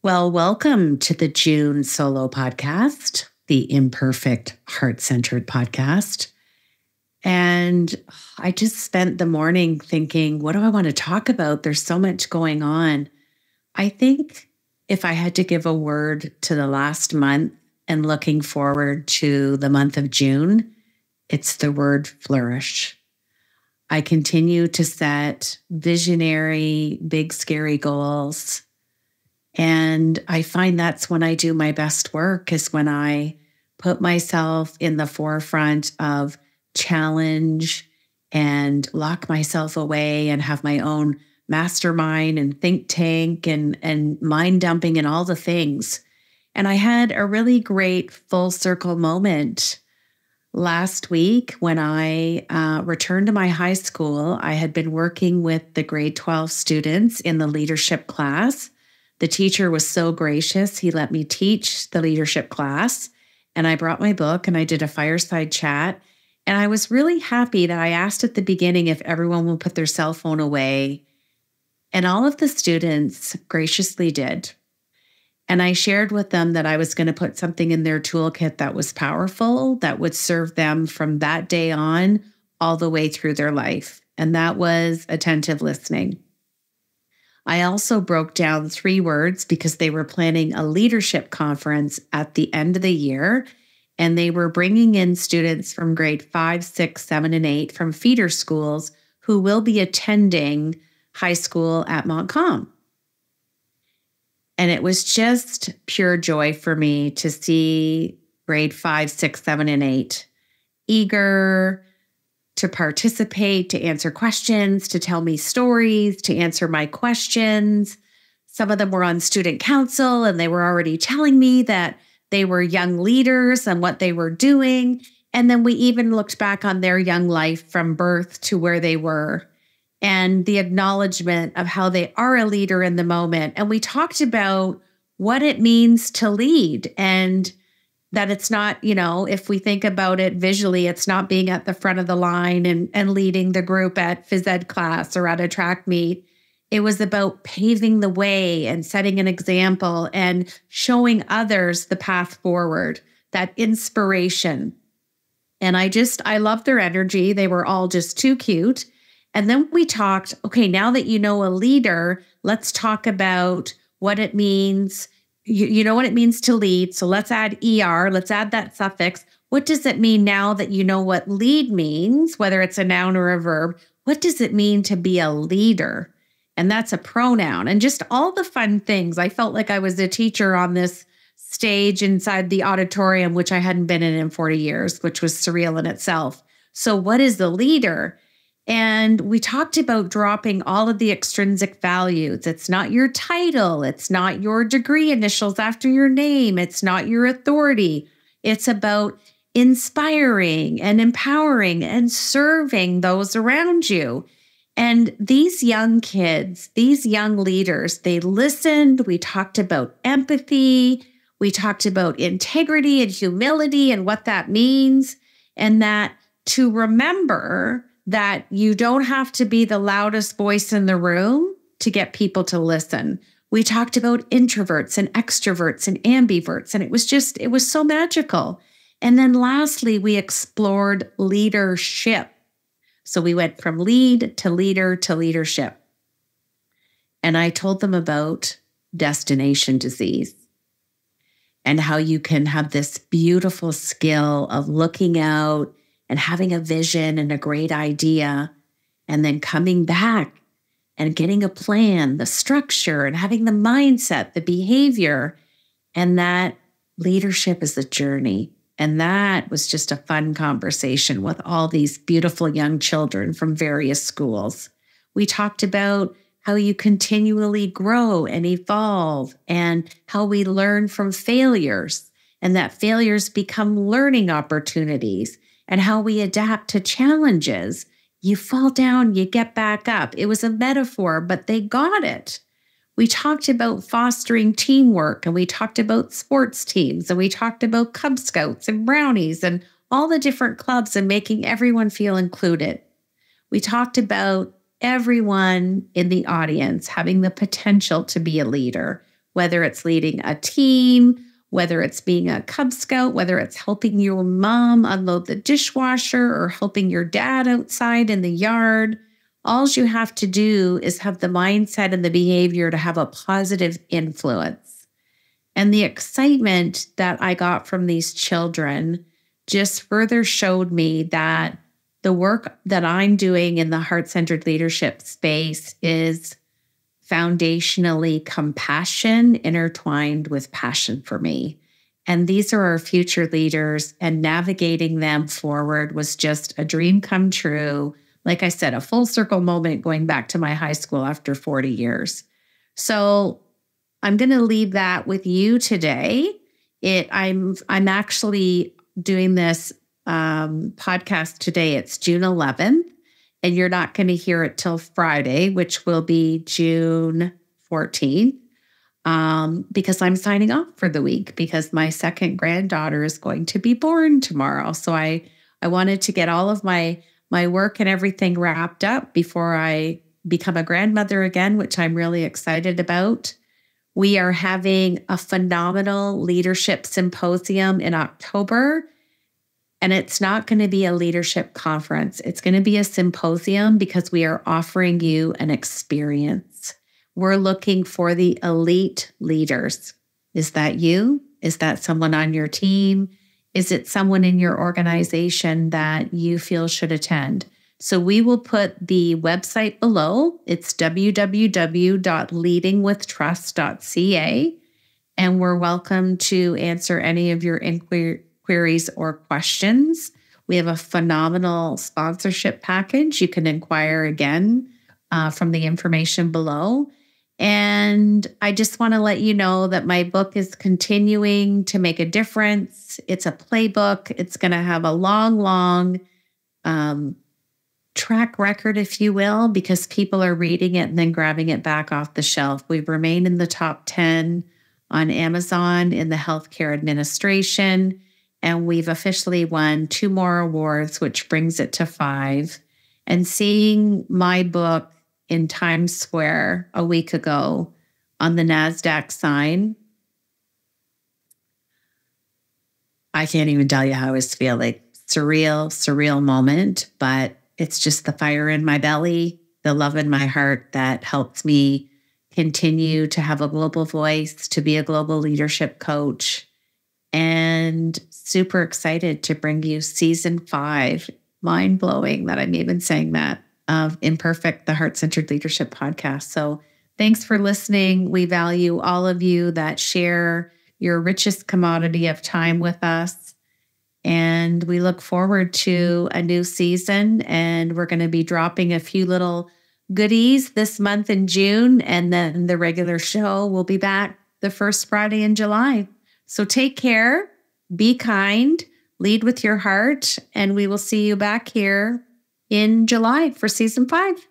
Well, welcome to the June solo podcast, the Imperfect Heart-Centered podcast. And I just spent the morning thinking, what do I want to talk about? There's so much going on. I think if I had to give a word to the last month and looking forward to the month of June, it's the word flourish. I continue to set visionary, big, scary goals. And I find that's when I do my best work, is when I put myself in the forefront of challenge and lock myself away and have my own mastermind and think tank and mind dumping and all the things. And I had a really great full circle moment last week when I returned to my high school. I had been working with the grade 12 students in the leadership class. The teacher was so gracious. He let me teach the leadership class, and I brought my book and I did a fireside chat. And I was really happy that I asked at the beginning if everyone would put their cell phone away. And all of the students graciously did. And I shared with them that I was going to put something in their toolkit that was powerful, that would serve them from that day on all the way through their life. And that was attentive listening. I also broke down 3 words because they were planning a leadership conference at the end of the year, and they were bringing in students from grade 5, 6, 7, and 8 from feeder schools who will be attending high school at Montcalm. And it was just pure joy for me to see grade 5, 6, 7, and 8 eager to participate, to answer questions, to tell me stories, to answer my questions. Some of them were on student council, and they were already telling me that they were young leaders and what they were doing. And then we even looked back on their young life from birth to where they were and the acknowledgement of how they are a leader in the moment. And we talked about what it means to lead, and that it's not, if we think about it visually, it's not being at the front of the line and leading the group at phys ed class or at a track meet. It was about paving the way and setting an example and showing others the path forward, that inspiration. And I loved their energy. They were all just too cute. And then we talked, okay, now that you know a leader, let's talk about what it means. You know what it means to lead. So let's add ER, let's add that suffix. What does it mean now that you know what lead means, whether it's a noun or a verb? What does it mean to be a leader? And that's a pronoun, and just all the fun things. I felt like I was a teacher on this stage inside the auditorium, which I hadn't been in 40 years, which was surreal in itself. So what is the leader? And we talked about dropping all of the extrinsic values. It's not your title. It's not your degree initials after your name. It's not your authority. It's about inspiring and empowering and serving those around you. And these young kids, these young leaders, they listened. We talked about empathy. We talked about integrity and humility and what that means, and that to remember that you don't have to be the loudest voice in the room to get people to listen. We talked about introverts and extroverts and ambiverts, and it was so magical. And then lastly, we explored leadership. So we went from lead to leader to leadership. And I told them about destination disease and how you can have this beautiful skill of looking out and having a vision and a great idea, and then coming back and getting a plan, the structure, and having the mindset, the behavior, and that leadership is a journey. And that was just a fun conversation with all these beautiful young children from various schools. We talked about how you continually grow and evolve, and how we learn from failures, and that failures become learning opportunities, and how we adapt to challenges. You fall down, you get back up. It was a metaphor, but they got it. We talked about fostering teamwork, and we talked about sports teams, and we talked about Cub Scouts and Brownies and all the different clubs and making everyone feel included. we talked about everyone in the audience having the potential to be a leader, whether it's leading a team, whether it's being a Cub Scout, whether it's helping your mom unload the dishwasher or helping your dad outside in the yard. All you have to do is have the mindset and the behavior to have a positive influence. And the excitement that I got from these children just further showed me that the work that I'm doing in the heart-centered leadership space is foundationally compassion intertwined with passion for me. And these are our future leaders, and navigating them forward was just a dream come true. Like I said, a full circle moment going back to my high school after 40 years. So I'm going to leave that with you today. I'm actually doing this podcast today. It's June 11th. And you're not going to hear it till Friday, which will be June 14th, because I'm signing off for the week because my second granddaughter is going to be born tomorrow. So I wanted to get all of my work and everything wrapped up before I become a grandmother again, which I'm really excited about. We are having a phenomenal leadership symposium in October. And it's not going to be a leadership conference. It's going to be a symposium because we are offering you an experience. We're looking for the elite leaders. Is that you? Is that someone on your team? Is it someone in your organization that you feel should attend? So we will put the website below. It's www.leadingwithtrust.ca. And we're welcome to answer any of your queries or questions. We have a phenomenal sponsorship package. You can inquire again from the information below. And I just want to let you know that my book is continuing to make a difference. It's a playbook. It's going to have a long track record, if you will, because people are reading it and then grabbing it back off the shelf. We've remained in the top 10 on Amazon in the healthcare administration. And we've officially won 2 more awards, which brings it to 5. And seeing my book in Times Square a week ago on the NASDAQ sign, I can't even tell you how I was feeling. Surreal moment, but it's just the fire in my belly, the love in my heart that helps me continue to have a global voice, to be a global leadership coach. And super excited to bring you season 5, mind-blowing that I'm even saying that, of Imperfect, the Heart-Centered Leadership Podcast. So thanks for listening. We value all of you that share your richest commodity of time with us. And we look forward to a new season. And we're going to be dropping a few little goodies this month in June. And then the regular show will be back the first Friday in July. So take care, be kind, lead with your heart, and we will see you back here in July for season 5.